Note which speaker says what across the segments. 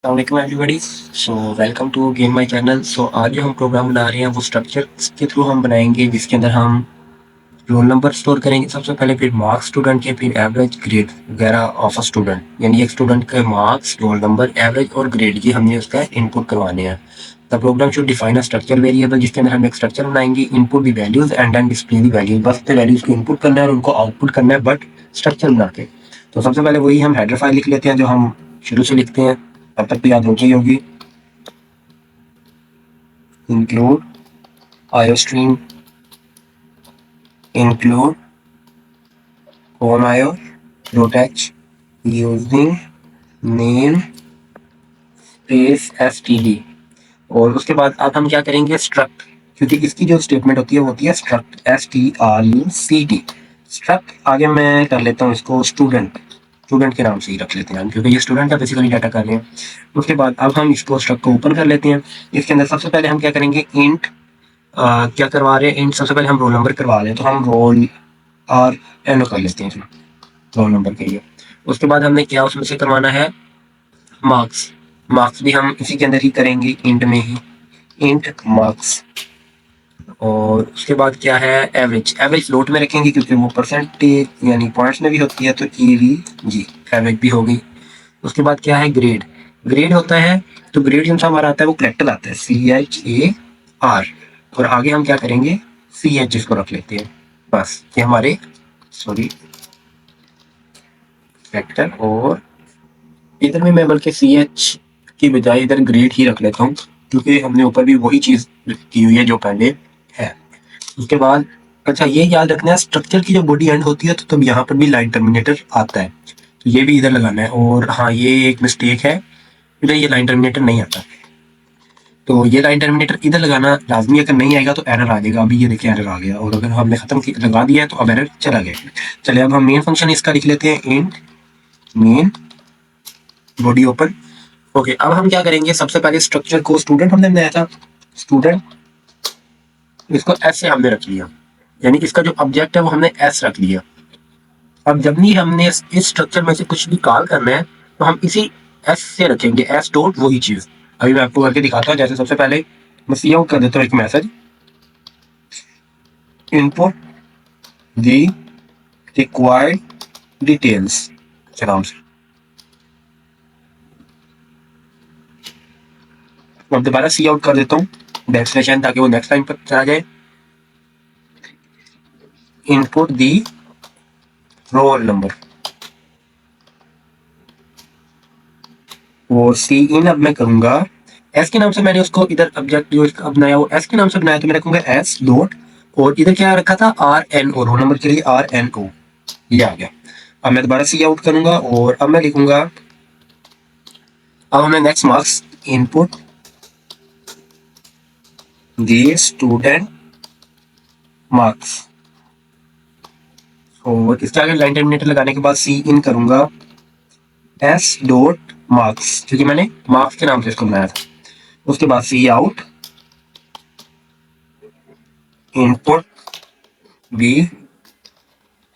Speaker 1: अस्सलाम everybody. So welcome to again my channel. So आज जो हम प्रोग्राम बना रहे हैं वो स्ट्रक्चर के थ्रू हम बनाएंगे, जिसके अंदर हम रोल नंबर स्टोर करेंगे सबसे पहले, फिर मार्क्स स्टूडेंट के, फिर एवरेज ग्रेड वगैरह ऑफ अ स्टूडेंट। यानी एक स्टूडेंट के मार्क्स, रोल नंबर, एवरेज और ग्रेड ये हमने उसका इनपुट करवाने हैं। The program should define a structure variable, जिसके अंदर हम एक स्ट्रक्चर बनाएंगे, input the values and then display the values. बस तो वैल्यूज को इनपुट करना है और उनको आउटपुट करना है, बट स्ट्रक्चर बना के। तो सबसे पहले वही हम हेडर फाइल लिख लेते हैं जो हम शुरू से लिखते हैं, तब तक तो याद होगी होगी। include iostream, include on protect using name space std। और उसके बाद अब हम क्या करेंगे, स्ट्रक्ट, क्योंकि इसकी जो स्टेटमेंट होती है वो होती है स्ट्रक्ट, struct। स्ट्रक्ट आगे मैं कर लेता हूँ इसको स्टूडेंट, स्टूडेंट के नाम से ही रख लेते हैं हम, क्योंकि ये स्टूडेंट का बेसिकली डाटा कर रहे हैं। उसके बाद अब हम इसको स्ट्रक्ट को ओपन कर लेते हैं। इसके अंदर सबसे पहले हम क्या करेंगे, इंट क्या करवा रहे हैं, इंट सबसे पहले हम रोल नंबर करवा रहे हैं, तो हम रोल और एनो कर लेते हैं रोल नंबर के लिए। उसके बाद हमने क्या उसमें से करवाना है, मार्क्स। मार्क्स भी हम इसी के अंदर ही करेंगे, इंट में ही, इंट मार्क्स। और उसके बाद क्या है, एवरेज। एवरेज लोट में रखेंगे क्योंकि वो परसेंटेज यानी पॉइंट्स में भी होती है, तो EVG एवरेज भी होगी। उसके बाद क्या है, ग्रेड। ग्रेड होता है, तो ग्रेड जो हमारा आता है वो करेक्टर आता है, CHAR। और आगे हम क्या करेंगे, CH इसको रख लेते हैं। बस ये हमारे, सॉरी, करेक्टर। और इधर में मैं बल्कि CH की बजाय इधर ग्रेड ही रख लेता हूँ, क्योंकि हमने ऊपर भी वही चीज की हुई है जो पहले है। उसके बाद अच्छा ये याद रखना है, स्ट्रक्चर की जो बॉडी एंड होती है तो तब यहाँ पर भी लाइन टर्मिनेटर आता है, तो ये भी इधर लगाना है। और हाँ, ये एक मिस्टेक है, इधर ये लाइन टर्मिनेटर नहीं आता, तो ये लाइन टर्मिनेटर इधर लगाना लाजमी। अगर नहीं आएगा तो एरर आ जाएगा। अभी ये देखिए एरर आ गया, और अगर हमने खत्म लगा दिया है तो अब एरर चला गया। चलिए अब हम मेन फंक्शन इसका लिख लेते हैं, int main body open. Okay, अब हम क्या करेंगे, सबसे पहले स्ट्रक्चर को, स्टूडेंट हमने बनाया था, स्टूडेंट, इसको एस से हमने रख लिया, यानी इसका जो ऑब्जेक्ट है वो हमने एस रख लिया। अब जब भी हमने इस स्ट्रक्चर में से कुछ भी कॉल करना है तो हम इसी एस से रखेंगे, एस डॉट वही चीज। अभी मैं आपको करके दिखाता हूँ। जैसे सबसे पहले मैं सी आउट कर देता हूँ एक message, input the required details के नाम से। अब दोबारा सी आउट कर देता हूँ बैकस्लैश, ताकि वो नेक्स्ट लाइन पर चला जाए। इनपुट दी रोल नंबर, और सी इन अब मैं करूंगा एस के नाम से। मैंने उसको इधर ऑब्जेक्ट जो इसका बनाया वो एस के नाम से बनाया, तो मैं रखूंगा एस डॉट, और इधर क्या रखा था, RNO, रोल नंबर के लिए RNO, ये आ गया। अब मैं दोबारा सी आउट करूंगा और अब मैं लिखूंगा, अब हमें नेक्स्ट मार्क्स, इनपुट दी स्टूडेंट मार्क्स। और इसके आगे लाइन टर्मिनेटर लगाने के बाद सी इन करूंगा एस डॉट मार्क्स, क्योंकि मैंने मार्क्स के नाम से इसको बनाया था। उसके बाद C out input B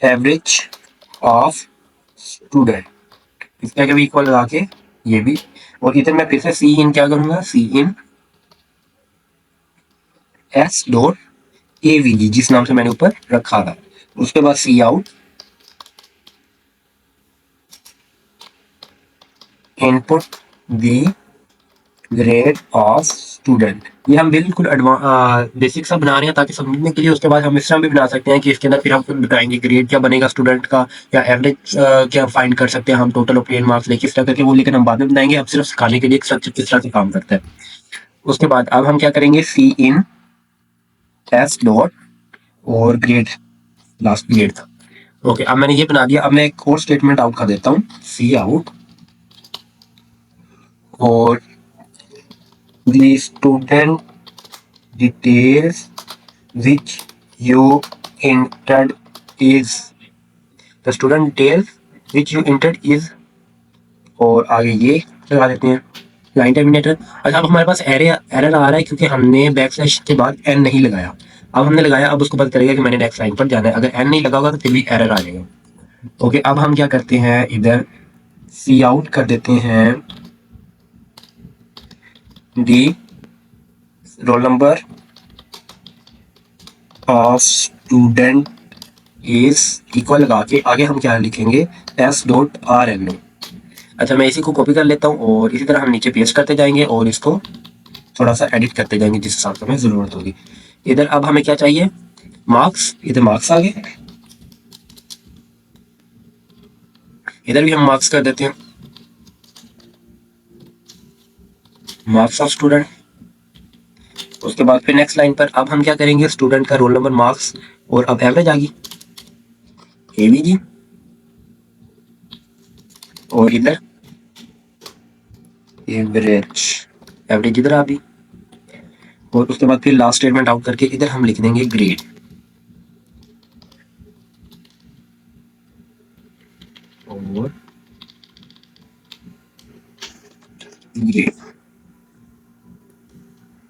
Speaker 1: average of student, इसके आगे भी इक्वल लगा के ये भी। और इधर मैं फिर से सी इन क्या करूंगा, सी इन एस डॉट AVG, जिस नाम से मैंने ऊपर रखा था। उसके बाद C out input D grade of student. ये हम बिल्कुल बेसिक सा बना रहे हैं ताकि समझने के लिए। उसके बाद हम इस तरह भी बना सकते हैं कि इसके अंदर फिर हम खुद बताएंगे ग्रेड क्या बनेगा स्टूडेंट का, या एवरेज क्या फाइंड कर सकते हैं हम, टोटल ऑफ 10 मार्क्स लेके इस तरह करके वो, लेकिन हम बाद में बनाएंगे। अब सिर्फ सिखाने के लिए स्ट्रक्चर किस तरह से काम करता है। उसके बाद अब हम क्या करेंगे, सी इन एस डॉट और ग्रेड, लास्ट ग्रेड था। ओके, अब मैंने ये बना दिया। अब मैं एक और स्टेटमेंट आउट कर देता हूँ, सी आउट और the student details which you entered is, the student details which you entered is, और आगे ये लगा देते हैं लाइन टर्मिनेटर। अच्छा, अब हमारे पास एरर आ रहा है क्योंकि हमने बैकस्लैश के बाद एन नहीं लगाया। अब हमने लगाया, अब उसको पता चलेगा कि मैंने नेक्स्ट लाइन पर जाना है। अगर एन नहीं लगा होगा तो फिर भी एरर आ जाएगा। ओके, अब हम क्या करते हैं, इधर सी आउट कर देते हैं the roll number of student is equal लगा के आगे हम क्या लिखेंगे, S dot R N O. अच्छा, मैं इसी को कॉपी कर लेता हूँ और इसी तरह हम नीचे पेस्ट करते जाएंगे और इसको थोड़ा सा एडिट करते जाएंगे जिस हिसाब से हमें ज़रूरत होगी। इधर अब हमें क्या चाहिए, मार्क्स, इधर मार्क्स आ गए, इधर भी हम मार्क्स कर देते हैं, मार्क्स ऑफ स्टूडेंट। उसके बाद फिर नेक्स्ट लाइन पर अब हम क्या करेंगे, स्टूडेंट का रोल नंबर, मार्क्स और अब एवरेज आ गई, एवीजी, और इधर एवरेज, एवरेज इधर आ गई। और उसके बाद फिर लास्ट स्टेटमेंट आउट करके इधर हम लिख देंगे ग्रेड, और ग्रेड।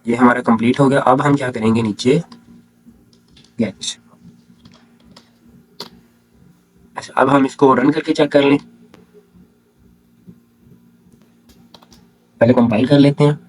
Speaker 1: ये हमारा कंप्लीट हो गया। अब हम क्या करेंगे, नीचे गेट। अच्छा, अब हम इसको रन करके चेक कर लें, पहले कंपाइल कर लेते हैं।